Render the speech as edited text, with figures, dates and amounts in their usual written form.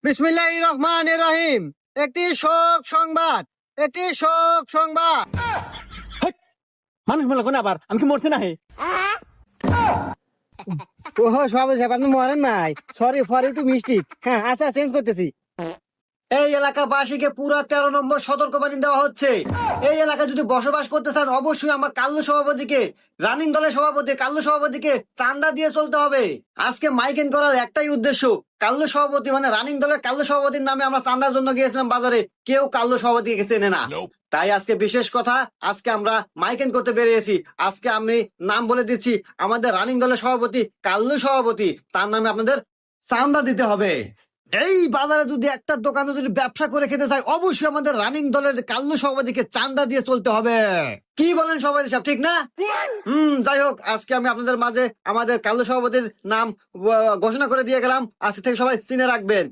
বিসমিল্লাহির রহমানির রহিম। একটি শোক সংবাদ, একটি শোক সংবাদ। মানুষ মনে কোন আবার আমি কি মরছি না হে? ওহো সবাই সাহেব, আপনি মরেন নাই। Sorry for you to mistake. হ্যাঁ, আচ্ছা, চেঞ্জ করতেছি। এই এলাকাবাসীকে পুরা 13 নম্বর সতর্কবাণী দেওয়া হচ্ছে। এই এলাকায় যদি বসবাস করতে চান, অবশ্যই আমার কাল্লু সভাপতিকে, রানিং দলের সভাপতি কাল্লু সভাপতিকে চাঁদা দিয়ে চলতে হবে। আজকে মাইকিং করার একটাই উদ্দেশ্য, কাল্লু সভাপতি মানে রানিং দলের কাল্লু সভাপতির নামে আমরা চাঁদার জন্য গিয়েছিলাম বাজারে, কেউ কাল্লু সভাপতিকে চেনে না। তাই আজকে বিশেষ কথা, আজকে আমরা মাইকিং করতে বেরিয়েছি। আজকে আমি নাম বলে দিচ্ছি, আমাদের রানিং দলের সভাপতি কাল্লু সভাপতি, তার নামে আপনাদের চাঁদা দিতে হবে। এই বাজারে যদি একটা দোকানে যদি ব্যবসা করে খেতে চাই, অবশ্যই আমাদের রানিং দলের কাল্লু সভাপতিকে চাঁদা দিয়ে চলতে হবে। কি বলেন সভাপতি সাহেব, ঠিক না? যাই হোক, আজকে আমি আপনাদের মাঝে আমাদের কাল্লু সভাপতির নাম ঘোষণা করে দিয়ে গেলাম। আজকে থেকে সবাই চিনে রাখবেন।